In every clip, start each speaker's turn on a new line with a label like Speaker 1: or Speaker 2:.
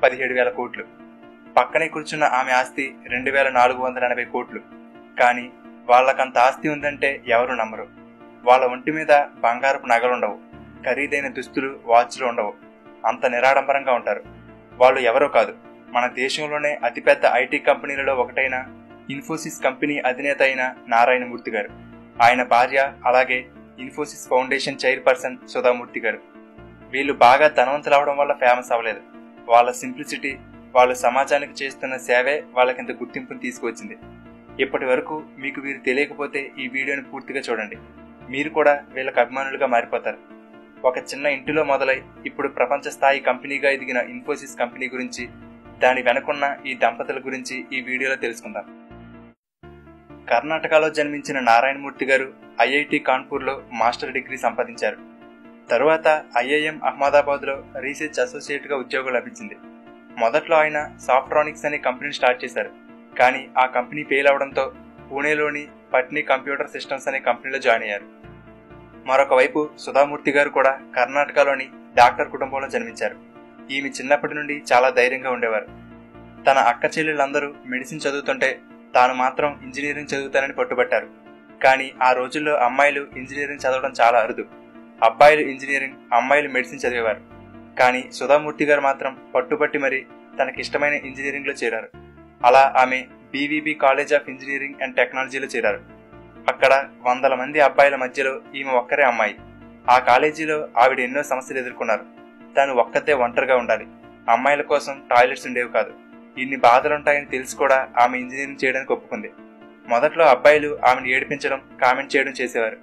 Speaker 1: 17,000 కోట్లు. పక్కనే కూర్చున్న ఆమె ఆస్తి 2,480 కోట్లు. కానీ వాళ్ళకంత ఆస్తి ఉందంటే ఎవరు నమ్మరు. వాళ్ళ ఒంటి మీద బంగారపు నగలుండవు, ఖరీదైన దుస్తులు, వాచ్లు ఉండవు. అంత నిరాడంబరంగా ఉంటారు. వాళ్ళు ఎవరో కాదు, మన దేశంలోనే అతిపెద్ద ఐటీ కంపెనీలలో ఒకటైన ఇన్ఫోసిస్ కంపెనీ అధినేత అయిన నారాయణమూర్తి గారు, ఆయన భార్య, అలాగే ఇన్ఫోసిస్ ఫౌండేషన్ చైర్పర్సన్ సుధామూర్తి గారు. వీళ్ళు బాగా ధనవంతులు అవడం వల్ల ఫేమస్ అవ్వలేదు. వాళ్ళ సింప్లిసిటీ, వాళ్ళు సమాజానికి చేస్తున్న సేవే వాళ్ళకింత గుర్తింపును తీసుకువచ్చింది. ఇప్పటి వరకు మీకు వీరు తెలియకపోతే ఈ వీడియోని పూర్తిగా చూడండి. మీరు కూడా వీళ్ళకి అభిమానులుగా మారిపోతారు. ఒక చిన్న ఇంటిలో మొదలై ఇప్పుడు ప్రపంచ స్థాయి కంపెనీగా ఎదిగిన ఇన్ఫోసిస్ కంపెనీ గురించి, దాని వెనుకున్న ఈ దంపతుల గురించి ఈ వీడియోలో తెలుసుకుందాం. కర్ణాటకలో జన్మించిన నారాయణమూర్తి గారు ఐఐటి కాన్పూర్లో మాస్టర్ డిగ్రీ సంపాదించారు. తరువాత ఐఐఎం అహ్మదాబాద్లో రీసెర్చ్ అసోసియేట్గా ఉద్యోగం లభించింది. మొదట్లో ఆయన సాఫ్ట్రానిక్స్ అనే కంపెనీని స్టార్ట్ చేశారు. కానీ ఆ కంపెనీ ఫెయిల్ అవడంతో పూణేలోని పట్నీ కంప్యూటర్ సిస్టమ్స్ అనే కంపెనీలో జాయిన్ అయ్యారు. మరొక వైపు సుధామూర్తి గారు కూడా కర్ణాటకలోని డాక్టర్ కుటుంబంలో జన్మించారు. ఈమె చిన్నప్పటి నుండి చాలా ధైర్యంగా ఉండేవారు. తన అక్క చెల్లెళ్ళందరూ మెడిసిన్ చదువుతుంటే తాను మాత్రం ఇంజనీరింగ్ చదువుతానని పట్టుబట్టారు. కానీ ఆ రోజుల్లో అమ్మాయిలు ఇంజనీరింగ్ చదవడం చాలా అరుదు. అబ్బాయిలు ఇంజనీరింగ్, అమ్మాయిలు మెడిసిన్ చదివేవారు. కానీ సుధామూర్తి గారు మాత్రం పట్టుబట్టి మరి తనకిష్టమైన ఇంజనీరింగ్లో చేరారు. అలా ఆమె BVB college of engineering and టెక్నాలజీలో చేరారు. అక్కడ వందల మంది అబ్బాయిల మధ్యలో ఈమె ఒక్కరే అమ్మాయి. ఆ కాలేజీలో ఆవిడ ఎన్నో సమస్యలు ఎదుర్కొన్నారు. తాను ఒక్కతే ఒంటరిగా ఉండాలి. అమ్మాయిల కోసం టాయిలెట్స్ ఉండేవి కాదు. ఇన్ని బాధలుంటాయని తెలిసి కూడా ఆమె ఇంజనీరింగ్ చేయడానికి ఒప్పుకుంది. మొదట్లో అబ్బాయిలు ఆమెను ఏడిపించడం, కామెంట్ చేయడం చేసేవారు.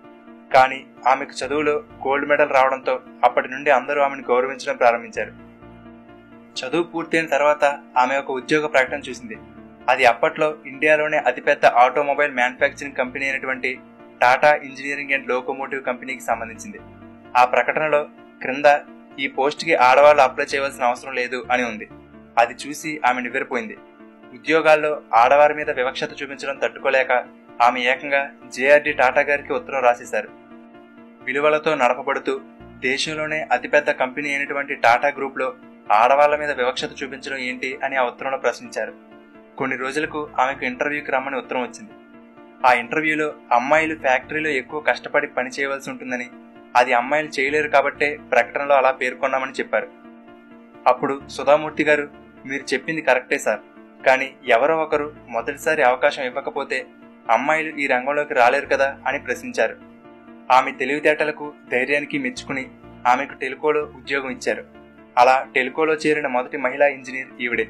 Speaker 1: కానీ ఆమెకు చదువులో గోల్డ్ మెడల్ రావడంతో అప్పటి నుండి అందరూ ఆమెను గౌరవించడం ప్రారంభించారు. చదువు పూర్తయిన తర్వాత ఆమె ఒక ఉద్యోగ ప్రకటన చూసింది. అది అప్పట్లో ఇండియాలోనే అతిపెద్ద ఆటోమొబైల్ మ్యానుఫ్యాక్చరింగ్ కంపెనీ అయినటువంటి టాటా ఇంజనీరింగ్ అండ్ లోకోమోటివ్ కంపెనీకి సంబంధించింది. ఆ ప్రకటనలో క్రింద ఈ పోస్ట్కి ఆడవాళ్లు అప్లై చేయవలసిన అవసరం లేదు అని ఉంది. అది చూసి ఆమె నివ్వెరపోయింది. ఉద్యోగాల్లో ఆడవారి మీద వివక్షత చూపించడం తట్టుకోలేక ఆమె ఏకంగా జేఆర్డీ టాటా గారికి ఉత్తరం రాసేశారు. విలువలతో నడపబడుతూ దేశంలోనే అతిపెద్ద కంపెనీ అయినటువంటి టాటా గ్రూప్లో ఆడవాళ్ల మీద వివక్షత చూపించడం ఏంటి అని ఆ ఉత్తరంలో ప్రశ్నించారు. కొన్ని రోజులకు ఆమెకు ఇంటర్వ్యూకి రమ్మని ఉత్తరం వచ్చింది. ఆ ఇంటర్వ్యూలో అమ్మాయిలు ఫ్యాక్టరీలో ఎక్కువ కష్టపడి పని చేయవలసి ఉంటుందని, అది అమ్మాయిలు చేయలేరు కాబట్టే ప్రకటనలో అలా పేర్కొన్నామని చెప్పారు. అప్పుడు సుధామూర్తి గారు, మీరు చెప్పింది కరెక్టే సార్, కానీ ఎవరో ఒకరు మొదటిసారి అవకాశం ఇవ్వకపోతే అమ్మాయిలు ఈ రంగంలోకి రాలేరు కదా అని ప్రశ్నించారు. ఆమె తెలివితేటలకు, ధైర్యానికి మెచ్చుకుని ఆమెకు టెలికోలో ఉద్యోగం ఇచ్చారు. అలా టెలికోలో చేరిన మొదటి మహిళా ఇంజనీర్ ఈవిడే.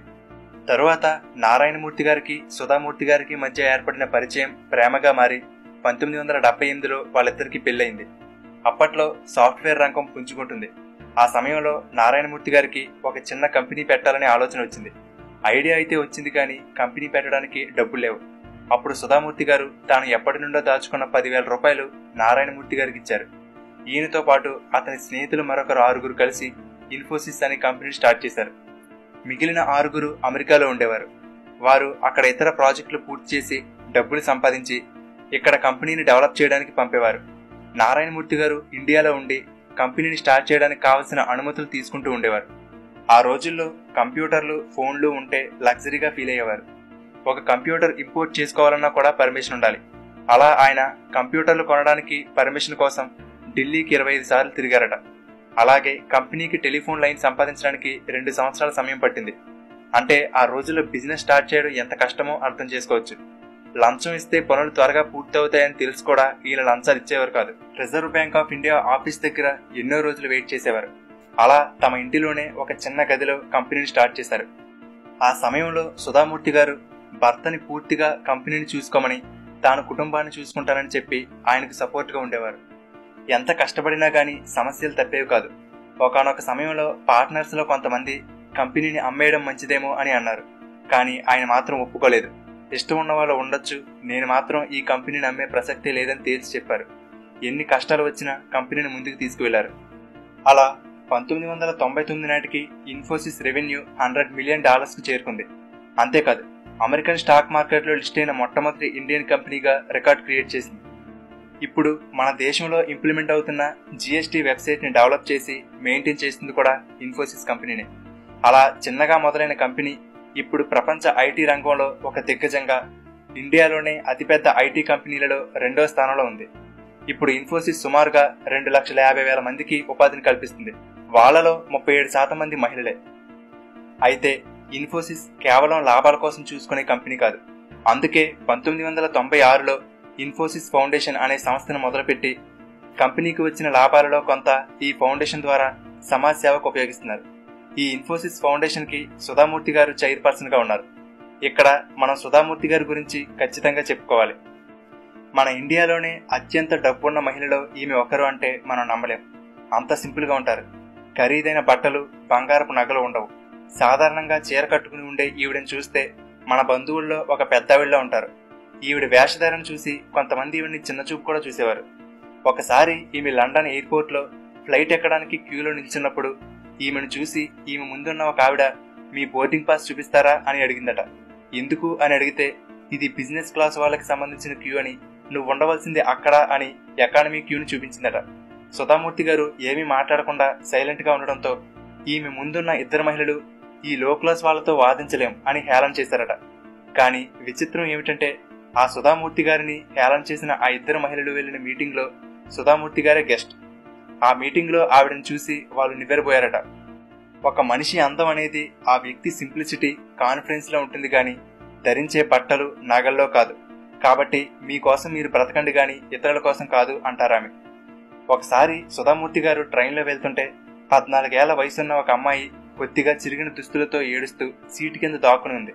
Speaker 1: తరువాత నారాయణమూర్తి గారికి సుధామూర్తి గారికి మధ్య ఏర్పడిన పరిచయం ప్రేమగా మారి 1978లో వాళ్ళిద్దరికీ పెళ్లయింది. అప్పట్లో సాఫ్ట్వేర్ రంగం పుంజుకుంటుంది. ఆ సమయంలో నారాయణమూర్తి గారికి ఒక చిన్న కంపెనీ పెట్టాలనే ఆలోచన వచ్చింది. ఐడియా అయితే వచ్చింది, కానీ కంపెనీ పెట్టడానికి డబ్బులు లేవు. అప్పుడు సుధామూర్తి గారు తాను ఎప్పటి నుండో దాచుకున్న 10,000 రూపాయలు నారాయణమూర్తి గారికి ఇచ్చారు. ఈయనతో పాటు అతని స్నేహితులు మరొకరు 6 కలిసి ఇన్ఫోసిస్ అనే కంపెనీ స్టార్ట్ చేశారు. మిగిలిన 6 అమెరికాలో ఉండేవారు. వారు అక్కడ ఇతర ప్రాజెక్టులు పూర్తి చేసి డబ్బులు సంపాదించి ఇక్కడ కంపెనీని డెవలప్ చేయడానికి పంపేవారు. నారాయణమూర్తి గారు ఇండియాలో ఉండి కంపెనీని స్టార్ట్ చేయడానికి కావలసిన అనుమతులు తీసుకుంటూ ఉండేవారు. ఆ రోజుల్లో కంప్యూటర్లు, ఫోన్లు ఉంటే లగ్జరీగా ఫీల్ అయ్యేవారు. ఒక కంప్యూటర్ ఇంపోర్ట్ చేసుకోవాలన్నా కూడా పర్మిషన్ ఉండాలి. అలా ఆయన కంప్యూటర్లు కొనడానికి పర్మిషన్ కోసం ఢిల్లీకి 25 సార్లు తిరిగారట. అలాగే కంపెనీకి టెలిఫోన్ లైన్ సంపాదించడానికి 2 సంవత్సరాల సమయం పట్టింది. అంటే ఆ రోజుల్లో బిజినెస్ స్టార్ట్ చేయడం ఎంత కష్టమో అర్థం చేసుకోవచ్చు. లంచం ఇస్తే పనులు త్వరగా పూర్తవుతాయని తెలిసి కూడా ఈయన లంచాలు ఇచ్చేవారు కాదు. Reserve bank of India office దగ్గర ఎన్నో రోజులు వెయిట్ చేసేవారు. అలా తమ ఇంటిలోనే ఒక చిన్న గదిలో కంపెనీని స్టార్ట్ చేశారు. ఆ సమయంలో సుధామూర్తి గారు భర్తని పూర్తిగా కంపెనీని చూసుకోమని, తాను కుటుంబాన్ని చూసుకుంటానని చెప్పి ఆయనకు సపోర్ట్గా ఉండేవారు. ఎంత కష్టపడినా గానీ సమస్యలు తప్పేవి కాదు. ఒకానొక సమయంలో పార్ట్నర్స్లో కొంతమంది కంపెనీని అమ్మేయడం మంచిదేమో అని అన్నారు. కానీ ఆయన మాత్రం ఒప్పుకోలేదు. ఇష్టం ఉన్న వాళ్ళు ఉండొచ్చు, నేను మాత్రం ఈ కంపెనీని అమ్మే ప్రసక్తే లేదని తేల్చి చెప్పారు. ఎన్ని కష్టాలు వచ్చినా కంపెనీని ముందుకు తీసుకువెళ్లారు. అలా 1999 నాటికి ఇన్ఫోసిస్ రెవెన్యూ $100 మిలియన్ చేరుకుంది. అంతేకాదు, అమెరికన్ స్టాక్ మార్కెట్లో లిస్ట్ అయిన మొట్టమొదటి ఇండియన్ కంపెనీగా రికార్డ్ క్రియేట్ చేసింది. ఇప్పుడు మన దేశంలో ఇంప్లిమెంట్ అవుతున్న GST వెబ్సైట్ని డెవలప్ చేసి మెయింటైన్ చేస్తుంది కూడా ఇన్ఫోసిస్ కంపెనీనే. అలా చిన్నగా మొదలైన కంపెనీ ఇప్పుడు ప్రపంచ ఐటీ రంగంలో ఒక దిగ్గజంగా, ఇండియాలోనే అతిపెద్ద ఐటీ కంపెనీలలో 2వ స్థానంలో ఉంది. ఇప్పుడు ఇన్ఫోసిస్ సుమారుగా 2,50,000 మందికి ఉపాధిని కల్పిస్తుంది. వాళ్లలో 37% మంది మహిళలే. అయితే ఇన్ఫోసిస్ కేవలం లాభాల కోసం చూసుకునే కంపెనీ కాదు. అందుకే 1996లో ఇన్ఫోసిస్ ఫౌండేషన్ అనే సంస్థను మొదలుపెట్టి కంపెనీకి వచ్చిన లాభాలలో కొంత ఈ ఫౌండేషన్ ద్వారా సమాజ సేవకు ఉపయోగిస్తున్నారు. ఈ ఇన్ఫోసిస్ ఫౌండేషన్ కి సుధామూర్తి గారు చైర్పర్సన్ గా ఉన్నారు. ఇక్కడ మనం సుధామూర్తి గారి గురించి ఖచ్చితంగా చెప్పుకోవాలి. మన ఇండియాలోనే అత్యంత డబ్బున్న మహిళలో ఈమె ఒకరు అంటే మనం నమ్మలేం. అంత సింపుల్ గా ఉంటారు. ఖరీదైన బట్టలు, బంగారపు నగలు ఉండవు. సాధారణంగా చీర కట్టుకుని ఉండే ఈవిడని చూస్తే మన బంధువుల్లో ఒక పెద్దావిడిలా ఉంటారు. ఈవిడ వేషధారణ చూసి కొంతమంది ఈవిడిని చిన్న చూపు కూడా చూసేవారు. ఒకసారి ఈమె లండన్ ఎయిర్పోర్ట్ లో ఫ్లైట్ ఎక్కడానికి క్యూలో నిల్చున్నప్పుడు ఈమెను చూసి ఈమె ముందున్న ఒక ఆవిడ, మీ బోర్డింగ్ పాస్ చూపిస్తారా అని అడిగిందట. ఎందుకు అని అడిగితే, ఇది బిజినెస్ క్లాస్ వాళ్ళకి సంబంధించిన క్యూ అని, నువ్వు ఉండవలసింది అక్కడ అని ఎకానమీ క్యూని చూపించిందట. సుధామూర్తి గారు ఏమీ మాట్లాడకుండా సైలెంట్ గా ఉండడంతో ఈమె ముందున్న ఇద్దరు మహిళలు, ఈ లో క్లాస్ వాళ్లతో వాదించలేం అని హేళన చేశారట. కానీ విచిత్రం ఏమిటంటే, ఆ సుధామూర్తి గారిని హేళన చేసిన ఆ ఇద్దరు మహిళలు వెళ్లిన మీటింగ్ లో సుధామూర్తి గారే గెస్ట్. ఆ మీటింగ్ లో ఆవిడని చూసి వాళ్ళు నివ్వెరపోయారట. ఒక మనిషి అందం అనేది ఆ వ్యక్తి సింప్లిసిటీ, కాన్ఫిడెన్స్ లో ఉంటుంది గాని ధరించే బట్టలు, నగల్లో కాదు. కాబట్టి మీకోసం మీరు బ్రతకండి గాని ఇతరుల కోసం కాదు అంటారామె. ఒకసారి సుధామూర్తి గారు ట్రైన్లో వెళ్తుంటే 14 ఏళ్ల వయసున్న ఒక అమ్మాయి కొద్దిగా చిరిగిన దుస్తులతో ఏడుస్తూ సీటు కింద దాక్కుని ఉంది.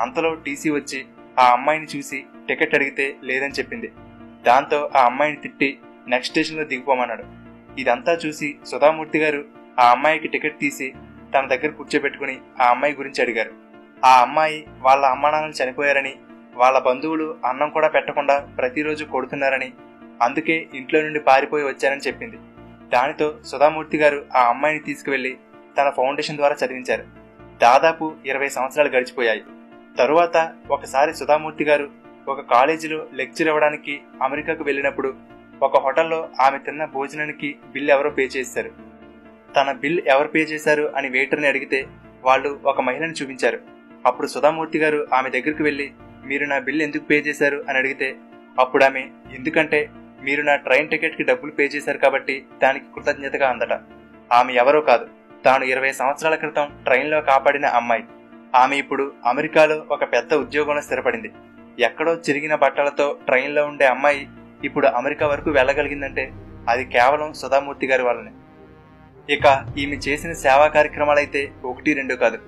Speaker 1: అంతలో టీసీ వచ్చి ఆ అమ్మాయిని చూసి టికెట్ అడిగితే లేదని చెప్పింది. దాంతో ఆ అమ్మాయిని తిట్టి నెక్స్ట్ స్టేషన్ లో దిగిపోమన్నాడు. ఇదంతా చూసి సుధామూర్తి గారు ఆ అమ్మాయికి టికెట్ తీసి తన దగ్గర కూర్చోబెట్టుకుని ఆ అమ్మాయి గురించి అడిగారు. ఆ అమ్మాయి వాళ్ళ అమ్మానాన్నలు చనిపోయారని, వాళ్ళ బంధువులు అన్నం కూడా పెట్టకుండా ప్రతిరోజు కొడుతున్నారని, అందుకే ఇంట్లో నుండి పారిపోయి వచ్చారని చెప్పింది. దానితో సుధామూర్తి గారు ఆ అమ్మాయిని తీసుకువెళ్లి తన ఫౌండేషన్ ద్వారా చదివించారు. దాదాపు 20 సంవత్సరాలు గడిచిపోయాయి. తరువాత ఒకసారి సుధామూర్తి గారు ఒక కాలేజీలో లెక్చర్ ఇవ్వడానికి అమెరికాకు వెళ్లినప్పుడు ఒక హోటల్లో ఆమె తిన్న భోజనానికి బిల్ ఎవరో పే చేశారు. తన బిల్ ఎవరు పే చేశారు అని వెయిటర్ని అడిగితే వాళ్ళు ఒక మహిళని చూపించారు. అప్పుడు సుధామూర్తి గారు ఆమె దగ్గరికి వెళ్లి, మీరు నా బిల్ ఎందుకు పే చేశారు అని అడిగితే అప్పుడు ఆమె, ఎందుకంటే మీరు నా ట్రైన్ టికెట్ కి డబ్బులు పే చేశారు కాబట్టి దానికి కృతజ్ఞతగా అందట. ఆమె ఎవరో కాదు, తాను 20 సంవత్సరాల క్రితం ట్రైన్లో కాపాడిన అమ్మాయి. ఆమె ఇప్పుడు అమెరికాలో ఒక పెద్ద ఉద్యోగంలో స్థిరపడింది. ఎక్కడో చిరిగిన బట్టలతో ట్రైన్లో ఉండే అమ్మాయి ఇప్పుడు అమెరికా వరకు వెళ్ళగలిగిందంటే అది కేవలం సుధామూర్తి గారి వల్లనే. ఇక ఈమె చేసిన సేవా కార్యక్రమాలైతే 1-2 కాదు.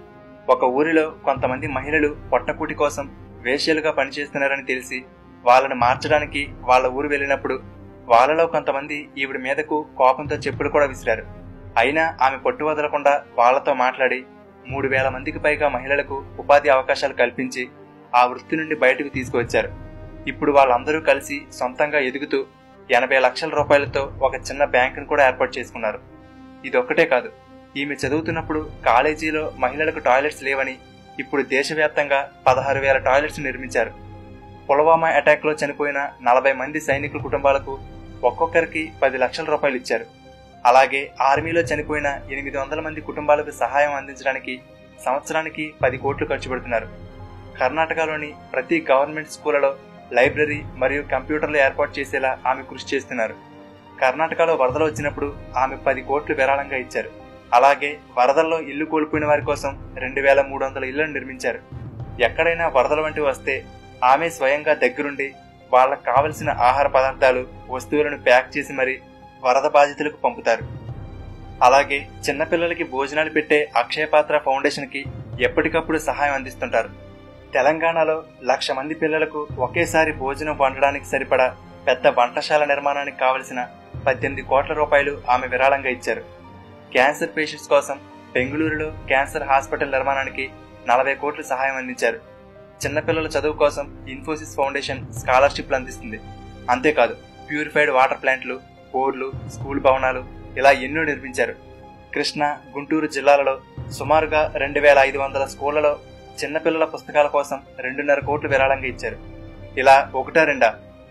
Speaker 1: ఒక ఊరిలో కొంతమంది మహిళలు పొట్టకూటి కోసం వేశ్యలుగా పనిచేస్తున్నారని తెలిసి వాళ్ళని మార్చడానికి వాళ్ళ ఊరు వెళ్ళినప్పుడు వాళ్ళలో కొంతమంది ఈవిడ మీదకు కోపంతో చెప్పులు కూడా విసిరారు. అయినా ఆమె పట్టు వదలకుండా వాళ్లతో మాట్లాడి 3,000 మందికి పైగా మహిళలకు ఉపాధి అవకాశాలు కల్పించి ఆ వృత్తి నుండి బయటకు తీసుకువచ్చారు. ఇప్పుడు వాళ్ళందరూ కలిసి సొంతంగా ఎదుగుతూ 80 లక్షల రూపాయలతో ఒక చిన్న బ్యాంకును కూడా ఏర్పాటు చేసుకున్నారు. ఇదొక్కటే కాదు, ఈమె చదువుతున్నప్పుడు కాలేజీలో మహిళలకు టాయిలెట్స్ లేవని ఇప్పుడు దేశవ్యాప్తంగా 16,000 టాయిలెట్స్ నిర్మించారు. పుల్వామా అటాక్ లో చనిపోయిన 40 మంది సైనికుల కుటుంబాలకు ఒక్కొక్కరికి 10 లక్షల రూపాయలు ఇచ్చారు. అలాగే ఆర్మీలో చనిపోయిన 800 మంది కుటుంబాలకు సహాయం అందించడానికి సంవత్సరానికి 10 కోట్లు ఖర్చు పెడుతున్నారు. కర్ణాటకలోని ప్రతి గవర్నమెంట్ స్కూళ్లలో లైబ్రరీ మరియు కంప్యూటర్లు ఏర్పాటు చేసేలా ఆమె కృషి చేస్తున్నారు. కర్ణాటకలో వరదలు వచ్చినప్పుడు ఆమె 10 కోట్లు విరాళంగా ఇచ్చారు. అలాగే వరదల్లో ఇల్లు కోల్పోయిన వారి కోసం 2,300 ఇళ్లను నిర్మించారు. ఎక్కడైనా వరదల వంటివి వస్తే ఆమె స్వయంగా దగ్గరుండి వాళ్లకు కావలసిన ఆహార పదార్థాలు, వస్తువులను ప్యాక్ చేసి మరీ వరద బాధితులకు పంపుతారు. అలాగే చిన్నపిల్లలకి భోజనాలు పెట్టే అక్షయపాత్ర ఫౌండేషన్ కి ఎప్పటికప్పుడు సహాయం అందిస్తుంటారు. తెలంగాణలో 1,00,000 మంది పిల్లలకు ఒకేసారి భోజనం వండడానికి సరిపడా పెద్ద వంటశాల నిర్మాణానికి కావలసిన 18 కోట్ల రూపాయలు ఆమె విరాళంగా ఇచ్చారు. క్యాన్సర్ పేషెంట్స్ కోసం బెంగళూరులో క్యాన్సర్ హాస్పిటల్ నిర్మాణానికి 40 కోట్లు సహాయం అందించారు. చిన్నపిల్లల చదువు కోసం ఇన్ఫోసిస్ ఫౌండేషన్ స్కాలర్షిప్లు అందిస్తుంది. అంతేకాదు ప్యూరిఫైడ్ వాటర్ ప్లాంట్లు, బోర్లు, స్కూల్ భవనాలు ఇలా ఎన్నో నిర్మించారు. కృష్ణా, గుంటూరు జిల్లాలలో సుమారుగా 2,500 స్కూళ్లలో చిన్నపిల్లల పుస్తకాల కోసం 2.5 కోట్లు విరాళంగా ఇచ్చారు. ఇలా 1-2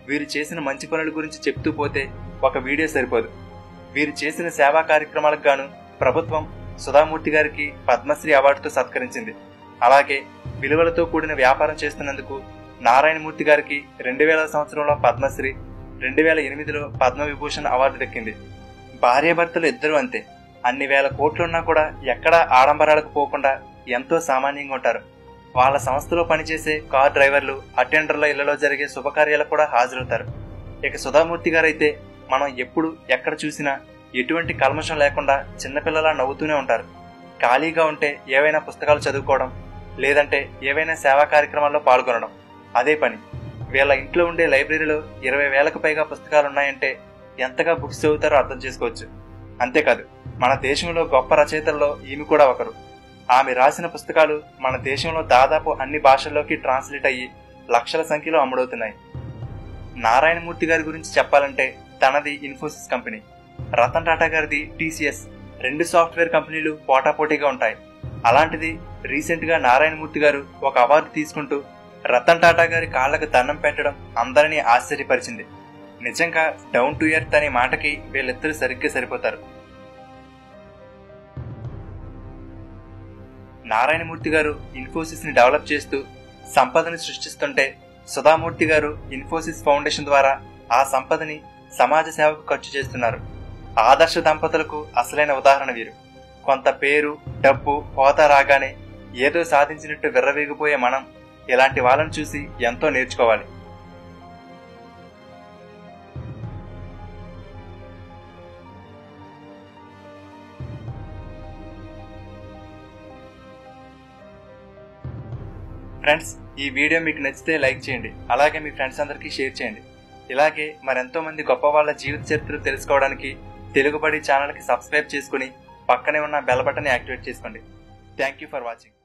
Speaker 1: వీరు చేసిన మంచి పనుల గురించి చెప్తూ పోతే ఒక వీడియో సరిపోదు. వీరు చేసిన సేవా కార్యక్రమాలకు గాను ప్రభుత్వం సుధామూర్తి గారికి పద్మశ్రీ అవార్డుతో సత్కరించింది. అలాగే విలువలతో కూడిన వ్యాపారం చేస్తున్నందుకు నారాయణమూర్తి గారికి 2000 సంవత్సరంలో పద్మశ్రీ, 2008లో పద్మవిభూషణ్ అవార్డు దక్కింది. భార్యాభర్తలు ఇద్దరూ అంతే. అన్ని వేల కోట్లున్నా కూడా ఎక్కడా ఆడంబరాలకు పోకుండా ఎంతో సామాన్యంగా ఉంటారు. వాళ్ళ సంస్థలో పనిచేసే కార్ డ్రైవర్లు, అటెండర్ల ఇళ్లలో జరిగే శుభకార్యాలకు కూడా హాజరవుతారు. ఇక సుధామూర్తి గారైతే మనం ఎప్పుడు ఎక్కడ చూసినా ఎటువంటి కల్మషం లేకుండా చిన్నపిల్లలా నవ్వుతూనే ఉంటారు. ఖాళీగా ఉంటే ఏవైనా పుస్తకాలు చదువుకోవడం, లేదంటే ఏవైనా సేవా కార్యక్రమాల్లో పాల్గొనడం అదే పని. వీళ్ళ ఇంట్లో ఉండే లైబ్రరీలో 20,000కు పైగా పుస్తకాలున్నాయంటే ఎంతగా బుక్స్ చదువుతారో అర్థం చేసుకోవచ్చు. అంతేకాదు, మన దేశంలో గొప్ప రచయితల్లో ఈమె కూడా ఒకరు. ఆమె రాసిన పుస్తకాలు మన దేశంలో దాదాపు అన్ని భాషల్లోకి ట్రాన్స్లేట్ అయ్యి లక్షల సంఖ్యలో అమ్ముడవుతున్నాయి. నారాయణమూర్తి గారి గురించి చెప్పాలంటే తనది ఇన్ఫోసిస్ కంపెనీ, రతన్ టాటా గారిది టీసీఎస్. 2 సాఫ్ట్వేర్ కంపెనీలు పోటాపోటీగా ఉంటాయి. అలాంటిది రీసెంట్ గా నారాయణమూర్తి గారు ఒక అవార్డు తీసుకుంటూ రతన్ టాటా గారి కాళ్లకు దండం పెట్టడం అందరినీ ఆశ్చర్యపరిచింది. నిజంగా డౌన్ టు ఎర్త్ అనే మాటకి వీళ్ళిద్దరూ సరిగ్గా సరిపోతారు. నారాయణమూర్తి గారు ఇన్ఫోసిస్ ని డెవలప్ చేస్తూ సంపదని సృష్టిస్తుంటే, సుధామూర్తి గారు ఇన్ఫోసిస్ ఫౌండేషన్ ద్వారా ఆ సంపదని సమాజ సేవకు ఖర్చు చేస్తున్నారు. ఆదర్శ దంపతులకు అసలైన ఉదాహరణ వీరు. కొంత పేరు, డబ్బు, హోదా రాగానే ఏదో సాధించినట్టు విర్రవీగిపోయే మనం ఇలాంటి వాళ్ళని చూసి ఎంతో నేర్చుకోవాలి. ఫ్రెండ్స్, ఈ వీడియో మీకు నచ్చితే లైక్ చేయండి. అలాగే మీ ఫ్రెండ్స్ అందరికీ షేర్ చేయండి. ఇలాగే మరెంతో మంది గొప్ప వాళ్ళ జీవిత చరిత్రలు తెలుసుకోవడానికి తెలుగుబడి ఛానల్కి సబ్స్క్రైబ్ చేసుకుని పక్కనే ఉన్న బెల్ బటన్ యాక్టివేట్ చేసుకోండి. Thank you for watching.